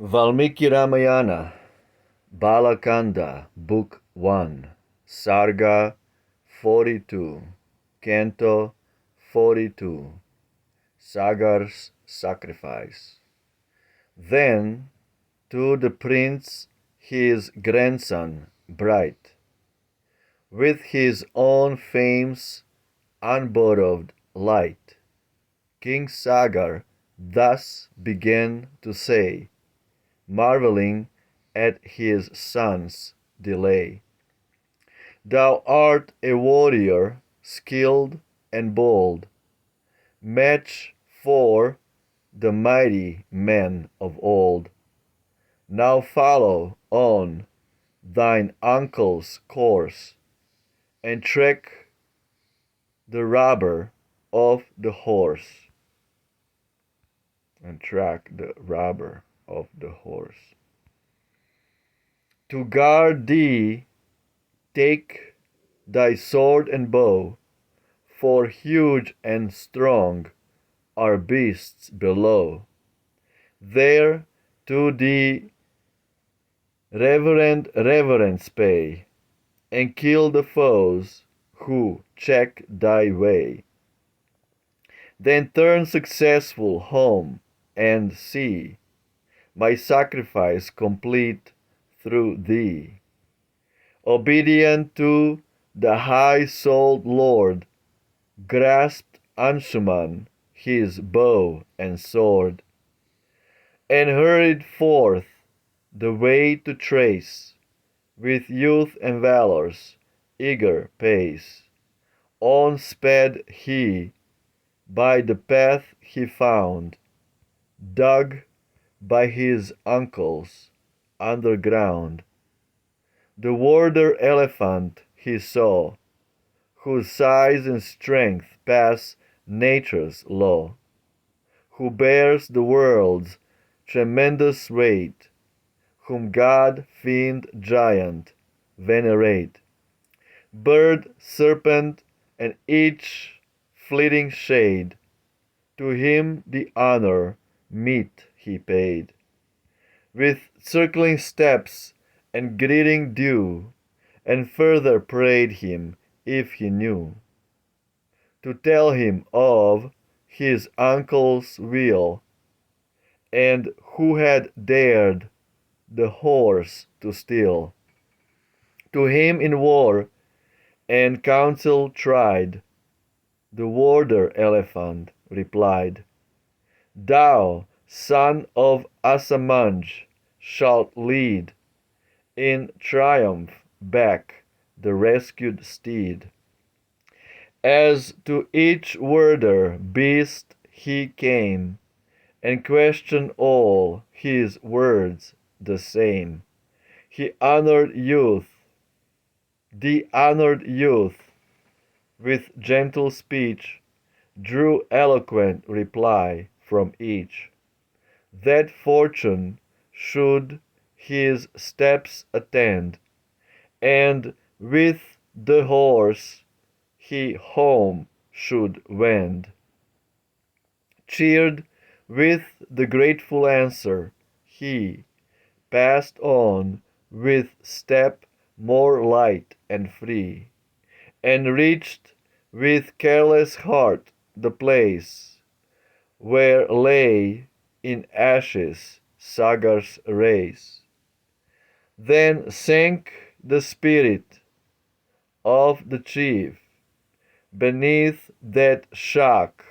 Valmiki Ramayana, Bala Kanda, Book 1, Sarga 42, Canto 42, Sagar's Sacrifice. Then to the prince his grandson bright, with his own fame's unborrowed light, King Sagar thus began to say, marveling at his son's delay. Thou art a warrior, skilled and bold, match for the mighty men of old. Now follow on thine uncle's course, and track the robber of the horse. And track the robber of the horse. To guard thee, take thy sword and bow, for huge and strong are beasts below. There to thee reverend reverence pay, and kill the foes who check thy way. Then turn successful home and see my sacrifice complete through thee. Obedient to the high-souled Lord, grasped Anshuman his bow and sword, and hurried forth the way to trace, with youth and valor's eager pace. On sped he by the path he found, dug by his uncle's underground. The warder elephant he saw, whose size and strength pass nature's law, who bears the world's tremendous weight, whom god, fiend, giant venerate. Bird, serpent, and each fleeting shade, to him the honor meet he paid. With circling steps and greeting due, and further prayed him if he knew, to tell him of his uncle's will, and who had dared the horse to steal. To him in war and council tried, the warder elephant replied, Thou, son of Asamanj, shalt lead in triumph back the rescued steed. As to each warder beast he came, and questioned all his words the same. He honored youth, the honored youth, with gentle speech, drew eloquent reply from each, that fortune should his steps attend, and with the horse he home should wend. Cheered with the grateful answer, he passed on with step more light and free, and reached with careless heart the place where lay in ashes Sagar's race. Then sank the spirit of the chief beneath that shock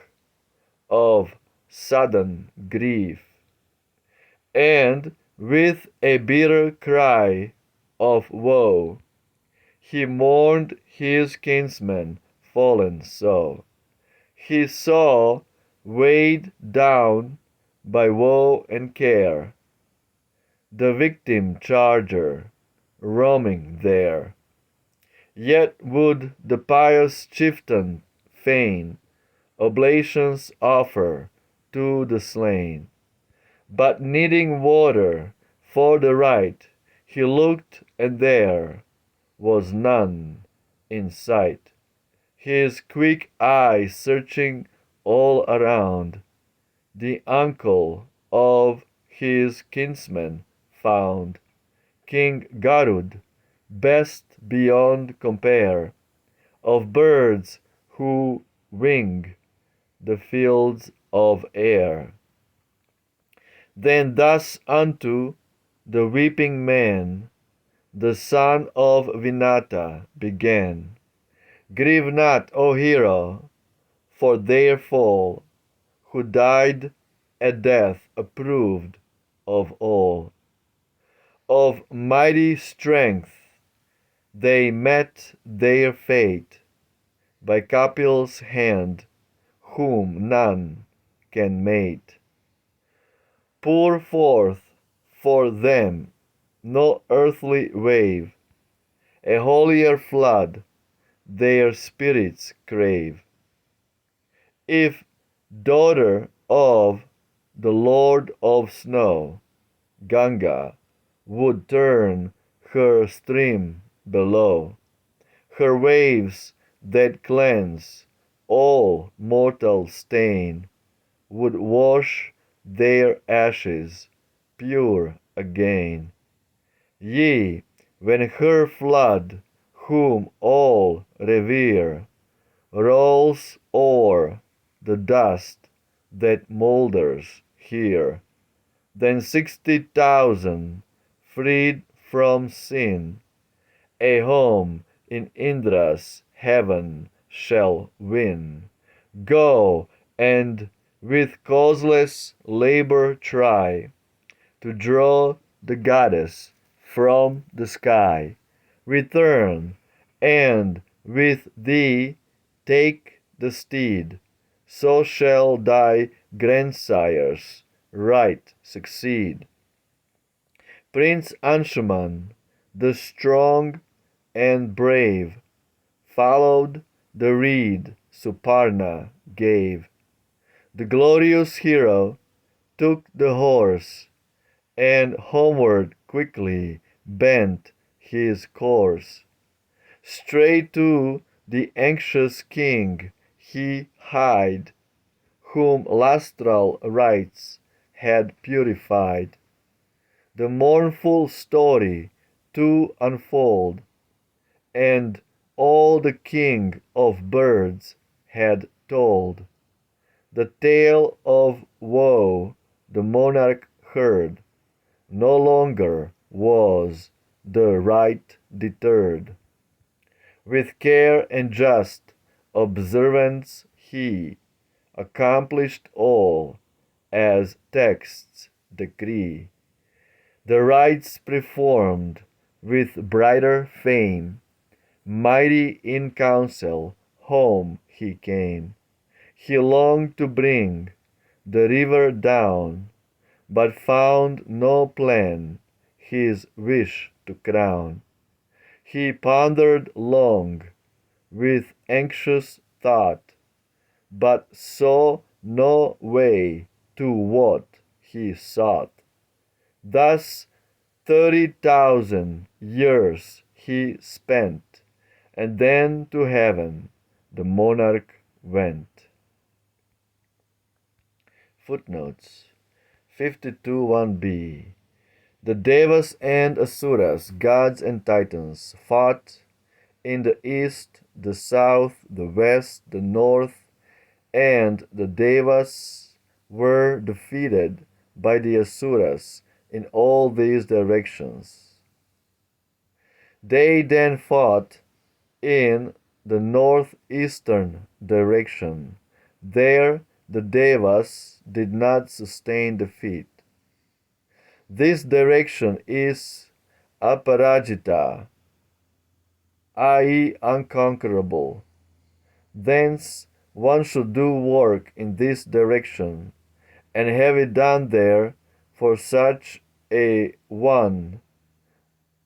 of sudden grief, and with a bitter cry of woe, he mourned his kinsman fallen so. He saw, weighed down by woe and care, the victim charger roaming there. Yet would the pious chieftain fain oblations offer to the slain, but needing water for the rite, he looked, and there was none in sight. His quick eye searching all around, the uncle of his kinsmen found. King Garud, best beyond compare, of birds who wing the fields of air. Then thus unto the weeping man, the son of Vinata, began: Grieve not, O hero, for their fall, who died a death approved of all. Of mighty strength they met their fate, by Kapil's hand, whom none can mate. Pour forth for them no earthly wave, a holier flood their spirits crave. If daughter of the Lord of Snow, Ganga, would turn her stream below, her waves that cleanse all mortal stain would wash their ashes pure again. Yea, when her flood, whom all revere, rolls o'er the dust that moulders here, then 60,000, freed from sin, a home in Indra's heaven shall win. Go, and with causeless labor try to draw the goddess from the sky. Return, and with thee take the steed, so shall thy grandsire's right succeed. Prince Anshuman, the strong and brave, followed the reed Suparna gave. The glorious hero took the horse, and homeward quickly bent his course. Straight to the anxious king he hied, whom lustral rites had purified, the mournful story to unfold, and all the king of birds had told. The tale of woe the monarch heard, no longer was the right deterred. With care and just observance he accomplished all as texts decree. The rites performed with brighter fame, mighty in counsel home he came. He longed to bring the river down, but found no plan his wish to crown. He pondered long with anxious thought, but saw no way to what he sought. Thus 30,000 years he spent, and then to heaven the monarch went. Footnotes 52:1b. The Devas and Asuras, gods and titans, fought in the east, the south, the west, the north, and the Devas were defeated by the Asuras in all these directions. They then fought in the northeastern direction. There the Devas did not sustain defeat. This direction is aparajita, i.e. unconquerable. Thence one should do work in this direction, and have it done there, for such a one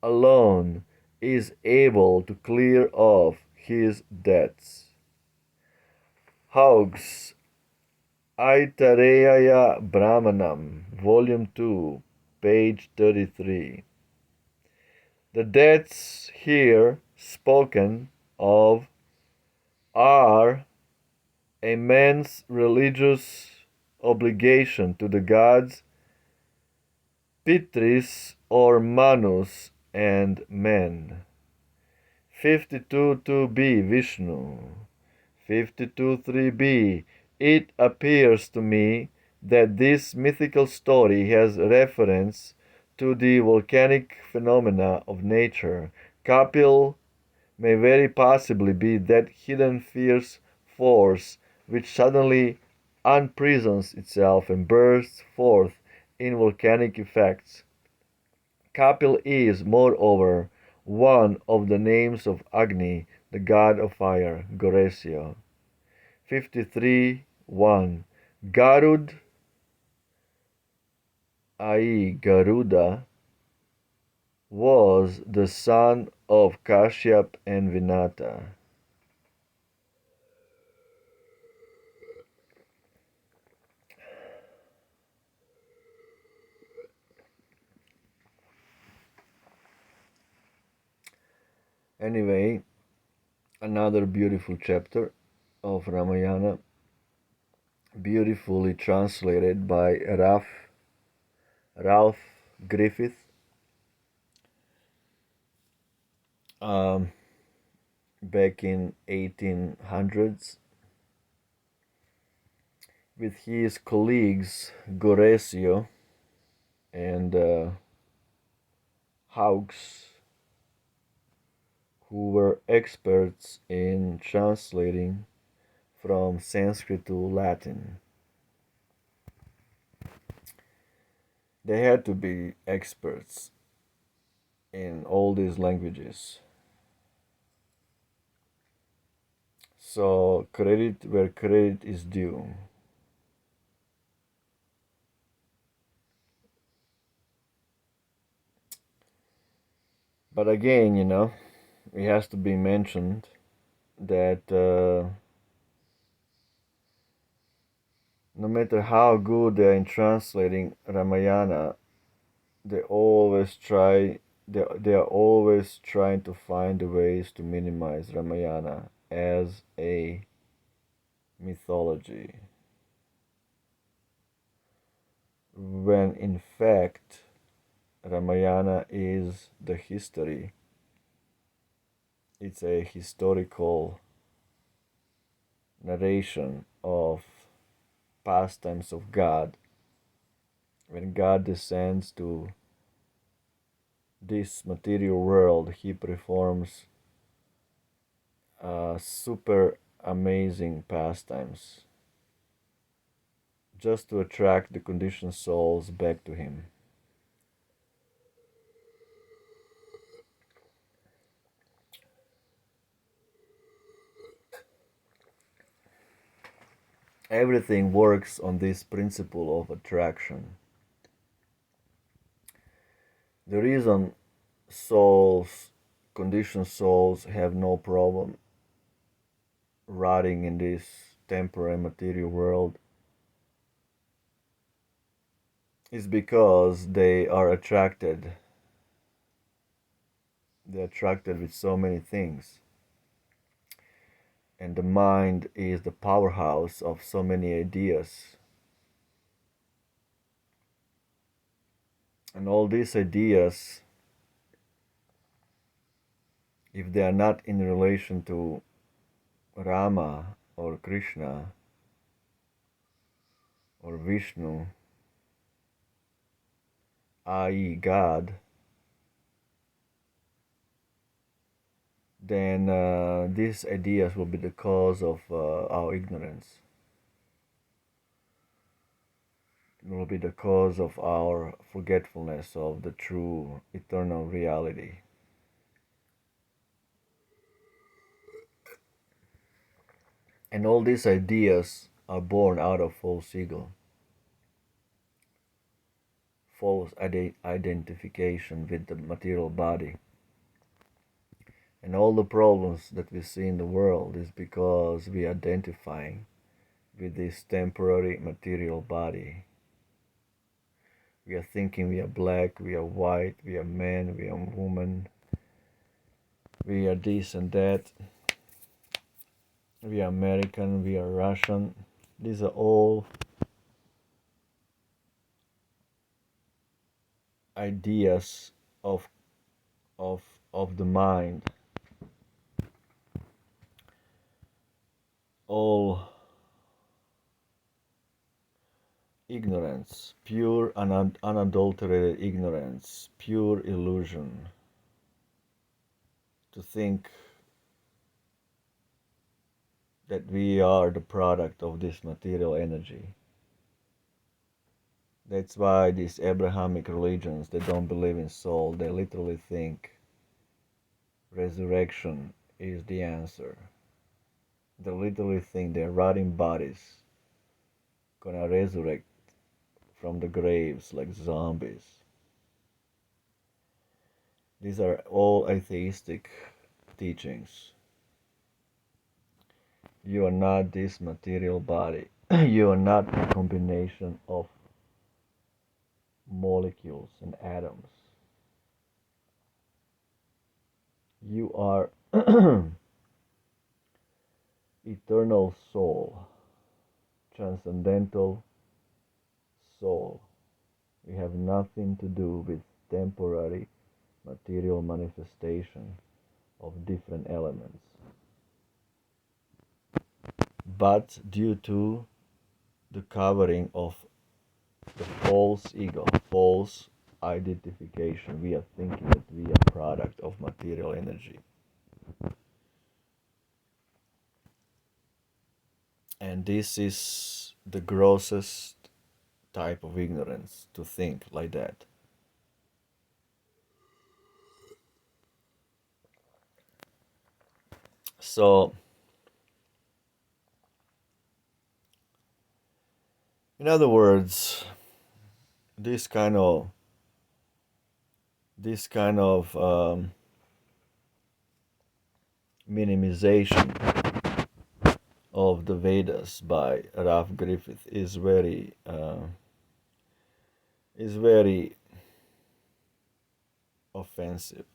alone is able to clear off his debts. Haugs Aitareya Brahmanam, Volume 2, page 33. The debts here spoken of are a man's religious obligation to the gods Pitris or Manus and men. 52.2b Vishnu. 52.3b. It appears to me that this mythical story has reference to the volcanic phenomena of nature. Kapil may very possibly be that hidden fierce force which suddenly unprisons itself and bursts forth in volcanic effects. Kapil is, moreover, one of the names of Agni, the god of fire, Goresya. 53.1. Garud, i.e. Garuda, was the son of Kashyap and Vinata. Anyway, another beautiful chapter of Ramayana, beautifully translated by Ralph Griffith. Back in 1800s with his colleagues Goresio and Hawkes, who were experts in translating from Sanskrit to Latin. They had to be experts in all these languages. So credit where credit is due. But again, it has to be mentioned that no matter how good they are in translating Ramayana, they are always trying to find ways to minimize Ramayana as a mythology, when in fact Ramayana is the history. It's a historical narration of pastimes of God. When God descends to this material world, he performs super amazing pastimes just to attract the conditioned souls back to him. Everything works on this principle of attraction. The reason conditioned souls, have no problem rotting in this temporary material world is because they are attracted. They're attracted with so many things. And the mind is the powerhouse of so many ideas. And all these ideas, if they are not in relation to Rama or Krishna or Vishnu, i.e. God, then these ideas will be the cause of our ignorance. It will be the cause of our forgetfulness of the true eternal reality. And all these ideas are born out of false ego, false identification with the material body. And all the problems that we see in the world is because we are identifying with this temporary material body. We are thinking we are black, we are white, we are man, we are woman, we are this and that, we are American, we are Russian. These are all ideas of of of the mind, all ignorance, pure unadulterated ignorance, pure illusion, to think that we are the product of this material energy. That's why these Abrahamic religions, they don't believe in soul. They literally think resurrection is the answer. They literally think their rotting bodies gonna resurrect from the graves like zombies. These are all atheistic teachings. You are not this material body. You are not a combination of molecules and atoms. You are eternal soul, transcendental soul. We have nothing to do with temporary material manifestation of different elements. But due to the covering of the false ego, false identification, we are thinking that we are product of material energy. And this is the grossest type of ignorance, to think like that. So, in other words, this kind of this kind of minimization of the Vedas by Ralph Griffith is very offensive.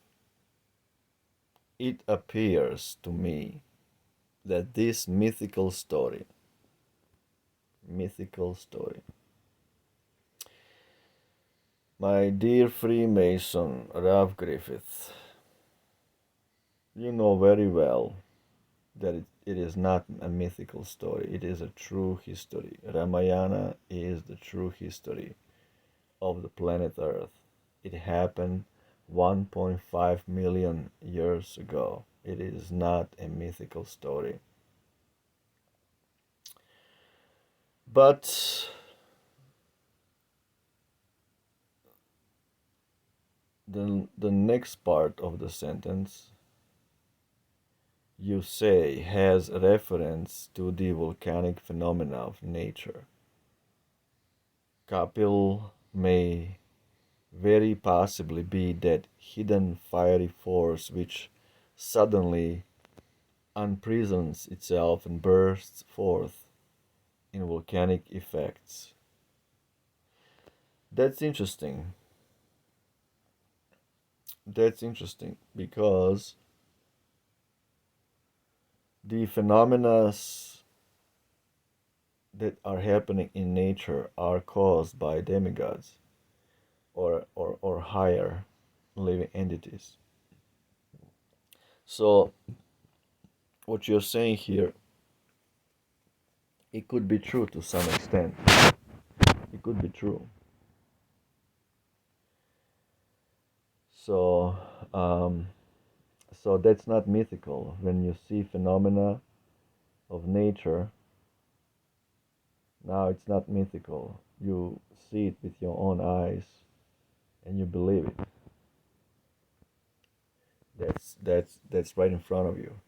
It appears to me that this mythical story, my dear Freemason Ralph Griffith, you know very well that it is not a mythical story, it is a true history. Ramayana is the true history of the planet Earth. It happened 1.5 million years ago. It is not a mythical story. But the next part of the sentence, you say, has reference to the volcanic phenomena of nature. Kapil may very possibly be that hidden fiery force which suddenly unprisons itself and bursts forth in volcanic effects. That's interesting. That's interesting because the phenomena that are happening in nature are caused by demigods or higher living entities. So what you're saying here, it could be true to some extent. It could be true. So so that's not mythical. When you see phenomena of nature, now it's not mythical. You see it with your own eyes and you believe it. That's right in front of you.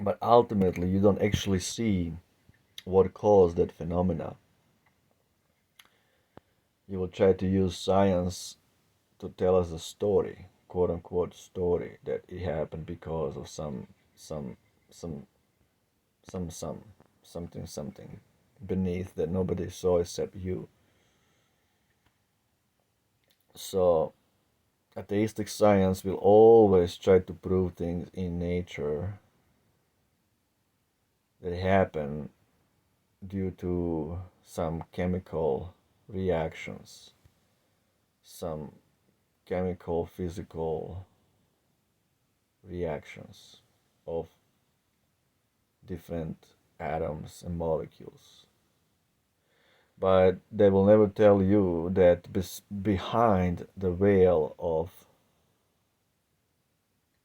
But ultimately you don't actually see what caused that phenomena. You will try to use science to tell us a story, quote unquote story, that it happened because of some some some something beneath that nobody saw except you. So atheistic science will always try to prove things in nature that happen due to some chemical reactions, some chemical physical reactions of different atoms and molecules. But they will never tell you that behind the veil of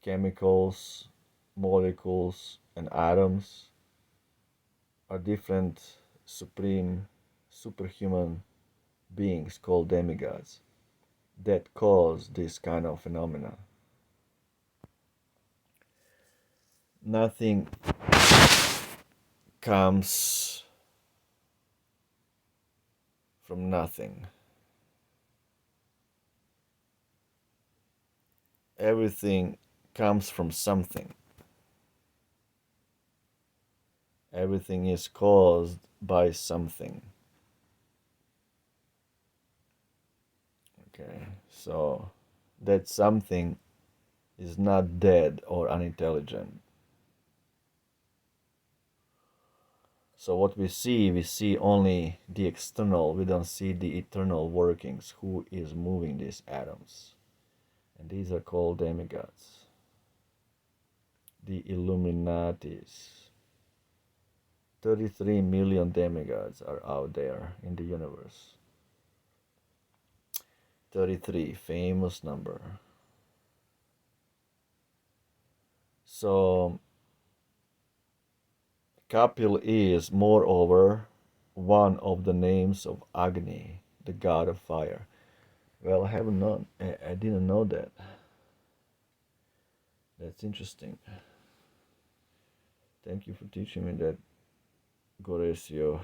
chemicals, molecules, and atoms are different supreme, superhuman beings called demigods that cause this kind of phenomena. Nothing comes from nothing. Everything comes from something. Everything is caused by something. Okay, so that something is not dead or unintelligent. So what we see only the external, we don't see the eternal workings, who is moving these atoms. And these are called demigods. The Illuminatis. 33 million demigods are out there in the universe. 33, famous number. So Kapil is, moreover, one of the names of Agni, the god of fire. Well, I didn't know that. That's interesting. Thank you for teaching me that, Goresio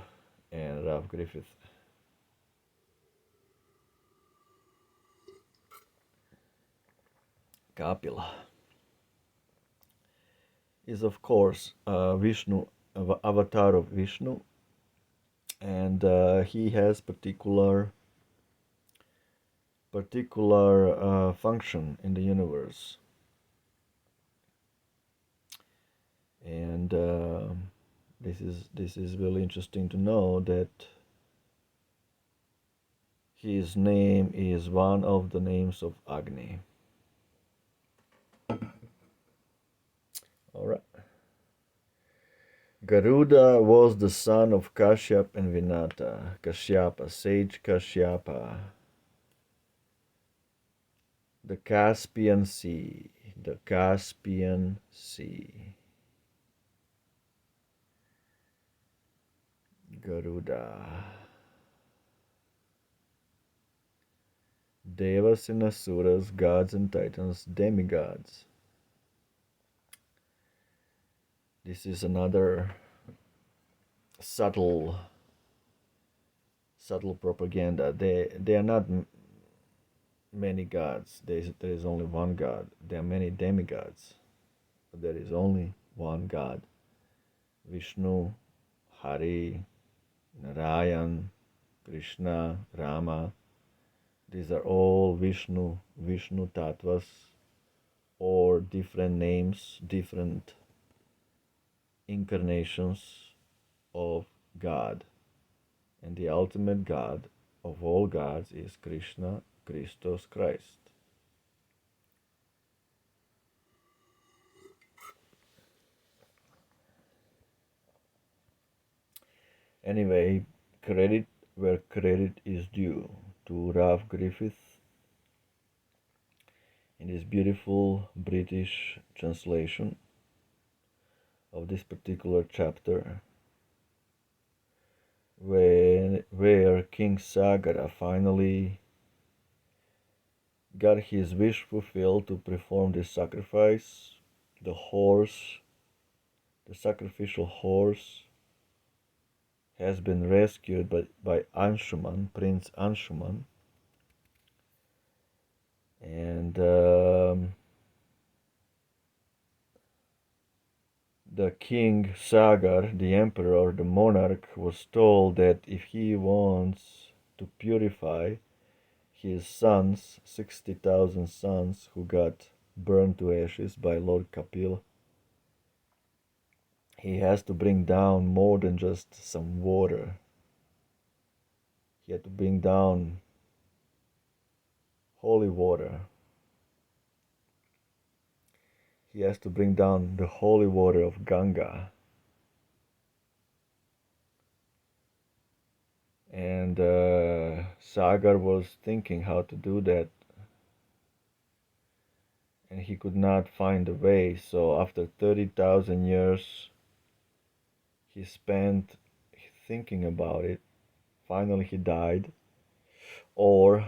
and Ralph Griffith. Kapila is, of course, Vishnu, avatar of Vishnu, and he has particular function in the universe. And this is really interesting to know that his name is one of the names of Agni. All right. Garuda was the son of Kashyap and Vinata. Kashyapa, sage Kashyapa. The Caspian Sea. The Caspian Sea. Garuda. Devas and Asuras, gods and titans, demigods. This is another subtle propaganda. They are not many gods. There is only one God. There are many demigods, but there is only one God. Vishnu, Hari, Narayan, Krishna, Rama. These are all Vishnu Tattvas, or different names, different incarnations of God. And the ultimate God of all gods is Krishna, Christos, Christ. Anyway, credit where credit is due to Ralph Griffith in his beautiful British translation of this particular chapter, where King Sagar finally got his wish fulfilled to perform this sacrifice. The sacrificial horse, has been rescued by Anshuman, Prince Anshuman, and the king Sagar, the emperor, the monarch, was told that if he wants to purify his sons, 60,000 sons who got burned to ashes by Lord Kapil, he has to bring down more than just some water. He had to bring down holy water. He has to bring down the holy water of Ganga. And Sagar was thinking how to do that, and he could not find a way. So after 30,000 years, he spent thinking about it. Finally, he died, or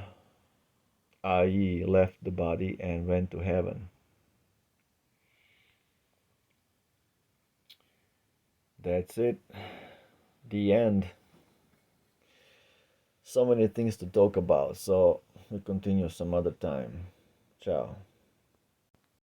i.e., left the body and went to heaven. That's it. The end. So many things to talk about, so we'll continue some other time. Ciao.